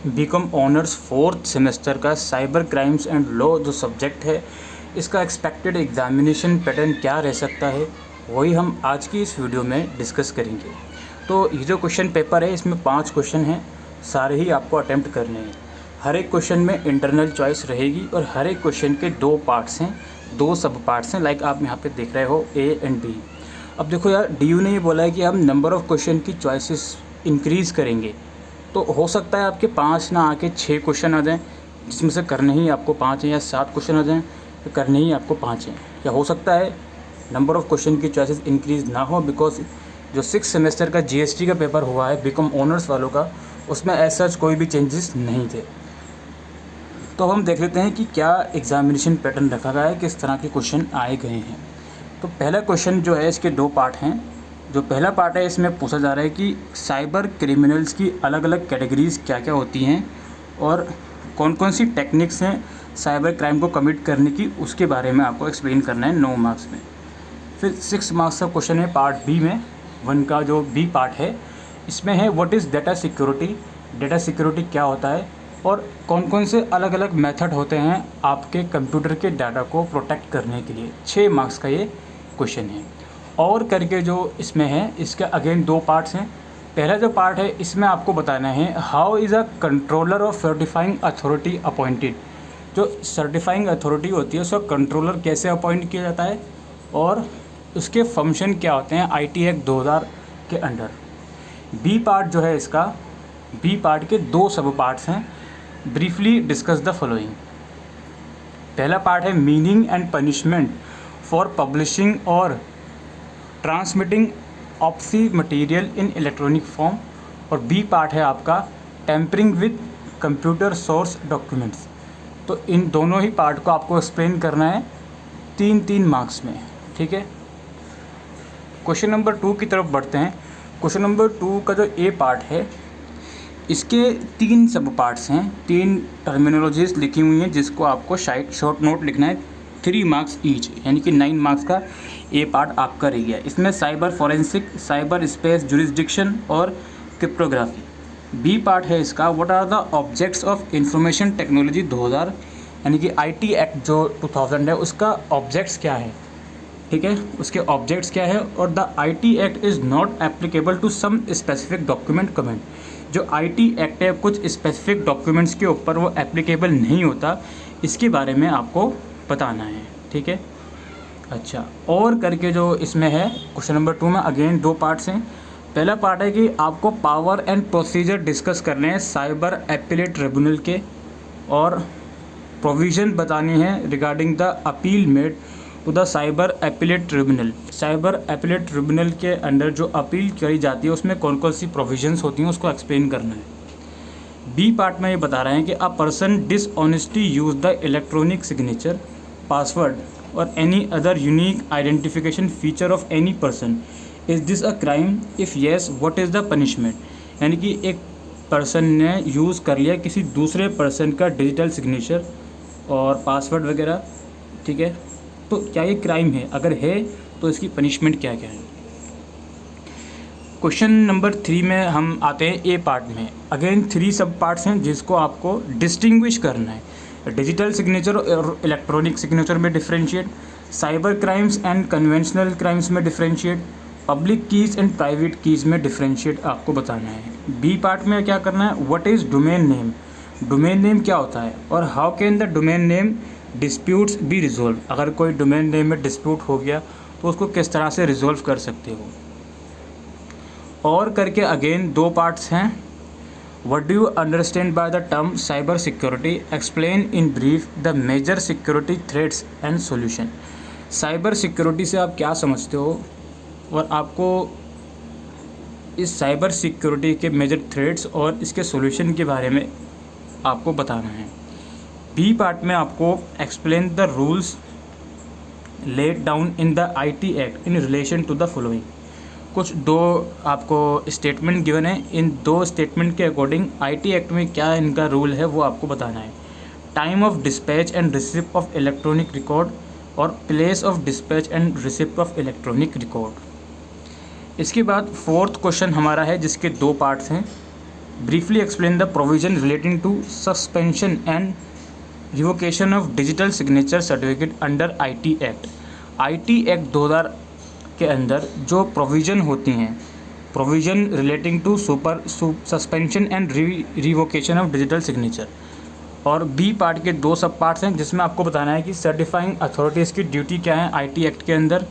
BCom honours fourth semester का cyber crimes and law जो subject है, इसका एक्सपेक्टेड एग्जामिनेशन पैटर्न क्या रह सकता है, वही हम आज की इस वीडियो में डिस्कस करेंगे। तो ये जो क्वेश्चन पेपर है, इसमें 5 क्वेश्चन हैं, सारे ही आपको अटेम्प्ट करने हैं। हर एक क्वेश्चन में इंटरनल चॉइस रहेगी और हर एक क्वेश्चन के 2 पार्ट्स हैं, 2 सब पार्ट्स हैं, लाइक आप यहाँ पे देख रहे हो ए एंड बी। अब देखो यार, DU ने ये बोला है कि हम नंबर ऑफ़ क्वेश्चन की चॉइसेस इंक्रीज़ करेंगे, तो हो सकता है आपके 5 ना आके 6 क्वेश्चन आ जाएँ, जिसमें से करने ही आपको 5 हैं, या 7 क्वेश्चन आ जाएँ तो करने ही आपको 5 हैं। या हो सकता है नंबर ऑफ़ क्वेश्चन की चॉइसेस इंक्रीज़ ना हो, बिकॉज जो 6 सेमेस्टर का GST का पेपर हुआ है बीकॉम ऑनर्स वालों का, उसमें एज सच कोई भी चेंजेस नहीं थे। तो हम देख लेते हैं कि क्या एग्जामिनेशन पैटर्न रखा गया है, किस तरह के क्वेश्चन आए गए हैं। तो पहला क्वेश्चन जो है, इसके 2 पार्ट हैं। जो पहला पार्ट है, इसमें पूछा जा रहा है कि साइबर क्रिमिनल्स की अलग अलग कैटेगरीज़ क्या क्या होती हैं और कौन कौन सी टेक्निक्स हैं साइबर क्राइम को कमिट करने की, उसके बारे में आपको एक्सप्लेन करना है 9 मार्क्स में। फिर 6 मार्क्स का क्वेश्चन है पार्ट बी में, 1 का जो बी पार्ट है, इसमें है what is data security, data security क्या होता है और कौन कौन से अलग अलग मेथड होते हैं आपके कंप्यूटर के डाटा को प्रोटेक्ट करने के लिए। 6 मार्क्स का ये क्वेश्चन है। और करके जो इसमें है, इसके अगेन 2 पार्ट्स हैं। पहला जो पार्ट है, इसमें आपको बताना है how is a controller of certifying authority appointed. जो सर्टिफाइंग अथॉरिटी होती है, उसका कंट्रोलर कैसे अपॉइंट किया जाता है और उसके फंक्शन क्या होते हैं IT एक्ट 2000 के अंडर। बी पार्ट जो है इसका, बी पार्ट के 2 सब पार्ट्स हैं। Briefly discuss the following. पहला पार्ट है meaning and punishment for publishing और transmitting obscene material in electronic form, और बी पार्ट है आपका tampering with computer source documents. तो इन दोनों ही पार्ट को आपको एक्सप्लेन करना है 3-3 मार्क्स में, ठीक है। क्वेश्चन नंबर 2 की तरफ बढ़ते हैं। क्वेश्चन नंबर 2 का जो ए पार्ट है, इसके 3 सब पार्ट्स हैं, 3 टर्मिनोलॉजीज लिखी हुई हैं, जिसको आपको शायद शॉर्ट नोट लिखना है, 3 मार्क्स ईच, यानी कि 9 मार्क्स का ए पार्ट आपका रह गया। इसमें cyber forensic, cyber space jurisdiction और क्रिप्टोग्राफी। बी पार्ट है इसका what are the objects of information technology 2000, यानी कि IT एक्ट जो 2000 है, उसका ऑब्जेक्ट्स क्या है, ठीक है, उसके ऑब्जेक्ट्स क्या है। और the IT act is not applicable to some specific document comment. जो IT एक्ट है, कुछ स्पेसिफिक डॉक्यूमेंट्स के ऊपर वो एप्लीकेबल नहीं होता, इसके बारे में आपको बताना है, ठीक है। अच्छा, और करके जो इसमें है क्वेश्चन नंबर 2 में अगेन 2 पार्ट्स हैं। पहला पार्ट है कि आपको पावर एंड प्रोसीजर डिस्कस करने हैं साइबर एपीलेट ट्रिब्यूनल के, और प्रोविज़न बतानी है regarding the appeal made to the cyber appellate tribunal. Cyber appellate tribunal के अंडर जो अपील करी जाती है, उसमें कौन कौन सी प्रोविजंस होती हैं, उसको एक्सप्लेन करना है। बी पार्ट में ये बता रहे हैं कि a person dishonestly use the electronic signature, password और any other unique identification feature of any person, is this a crime, if yes what is the punishment. यानी कि एक पर्सन ने यूज़ कर लिया किसी दूसरे पर्सन का डिजिटल सिग्नेचर और पासवर्ड वगैरह, ठीक है, तो क्या ये क्राइम है, अगर है तो इसकी पनिशमेंट क्या क्या है। क्वेश्चन नंबर 3 में हम आते हैं ए पार्ट में। अगेन 3 सब पार्ट्स हैं, जिसको आपको डिस्टिंग्विश करना है। डिजिटल सिग्नेचर और इलेक्ट्रॉनिक सिग्नेचर में differentiate, cyber crimes and conventional crimes में differentiate, public keys and private keys में डिफ्रेंशिएट आपको बताना है। बी पार्ट में क्या करना है, what is domain name, domain name क्या होता है, और how can the domain name disputes be resolve. अगर कोई डोमेन नेम में डिस्प्यूट हो गया तो उसको किस तरह से रिजोल्व कर सकते हो। और करके अगेन 2 पार्ट्स हैं। What do you understand by the term cyber security, explain in brief the major security threats and solution. Cyber security से आप क्या समझते हो और आपको इस साइबर सिक्योरिटी के मेजर थ्रेट्स और इसके सॉल्यूशन के बारे में आपको बताना है। बी पार्ट में आपको explain the rules laid down in the IT act in relation to the following. कुछ 2 आपको स्टेटमेंट गिवन है, इन 2 स्टेटमेंट के अकॉर्डिंग IT एक्ट में क्या इनका रूल है वो आपको बताना है। Time of dispatch and receipt of electronic record और place of dispatch and receipt of electronic record. इसके बाद 4th क्वेश्चन हमारा है, जिसके 2 पार्ट्स हैं। Briefly explain the provision relating to suspension and revocation of digital signature certificate under IT act. IT act 2000 के अंदर जो प्रोविज़न होती हैं, provision relating to suspension and revocation of digital signature, और बी पार्ट के 2 सब parts हैं जिसमें आपको बताना है कि सर्टिफाइंग अथॉरिटीज़ की ड्यूटी क्या है IT एक्ट के अंदर,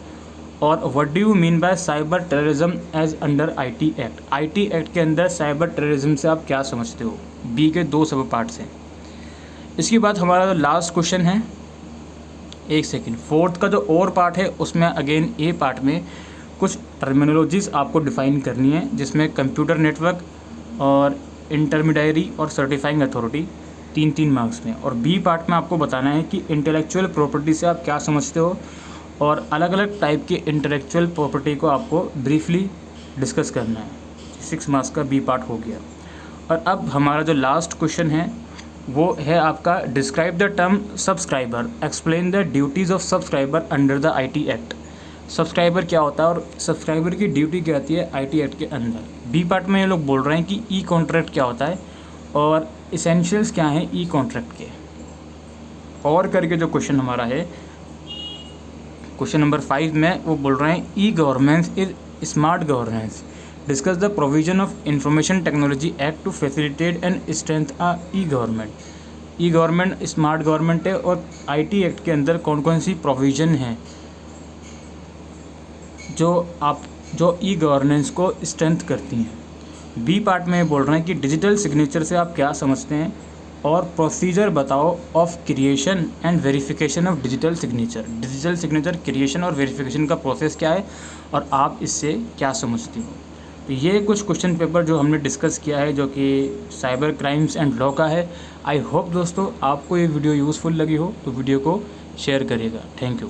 और what do you mean by cyber terrorism as under IT act. IT act के अंदर साइबर टेररिज्म से आप क्या समझते हो, बी के 2 सब पार्ट्स हैं। इसके बाद हमारा जो लास्ट क्वेश्चन है, एक सेकेंड, फोर्थ का जो और पार्ट है उसमें अगेन ए पार्ट में कुछ टर्मिनोलॉजीज़ आपको डिफ़ाइन करनी है, जिसमें कंप्यूटर नेटवर्क और इंटरमीडियरी और सर्टिफाइंग अथॉरिटी 3-3 मार्क्स में, और बी पार्ट में आपको बताना है कि इंटेलेक्चुअल प्रॉपर्टी से आप क्या समझते हो, और अलग अलग टाइप के इंटेलेक्चुअल प्रॉपर्टी को आपको ब्रीफली डिस्कस करना है। 6 मार्क्स का बी पार्ट हो गया। और अब हमारा जो लास्ट क्वेश्चन है वो है आपका describe the term subscriber, explain the duties of subscriber under the IT act. Subscriber क्या होता है और सब्सक्राइबर की ड्यूटी क्या आती है IT एक्ट के अंदर। बी पार्ट में ये लोग बोल रहे हैं कि ई कॉन्ट्रैक्ट क्या होता है और इसेंशियल्स क्या हैं ई कॉन्ट्रैक्ट के। और करके जो क्वेश्चन हमारा है क्वेश्चन नंबर 5 में वो बोल रहे हैं e governance is smart governance, discuss the provision of information technology act to facilitate and strength e government. E government smart government है और IT एक्ट के अंदर कौन कौन सी प्रोविज़न हैं जो ई गवर्नेंस को स्ट्रेंथ करती हैं। बी पार्ट में बोल रहे हैं कि डिजिटल सिग्नेचर से आप क्या समझते हैं और प्रोसीजर बताओ of creation and verification of digital signature. Digital signature creation और वेरिफिकेशन का प्रोसेस क्या है और आप इससे क्या समझते हो। तो ये कुछ क्वेश्चन पेपर जो हमने डिस्कस किया है जो कि साइबर क्राइम्स एंड लॉ का है। आई होप दोस्तों आपको ये वीडियो यूज़फुल लगी हो तो वीडियो को शेयर करिएगा। Thank you.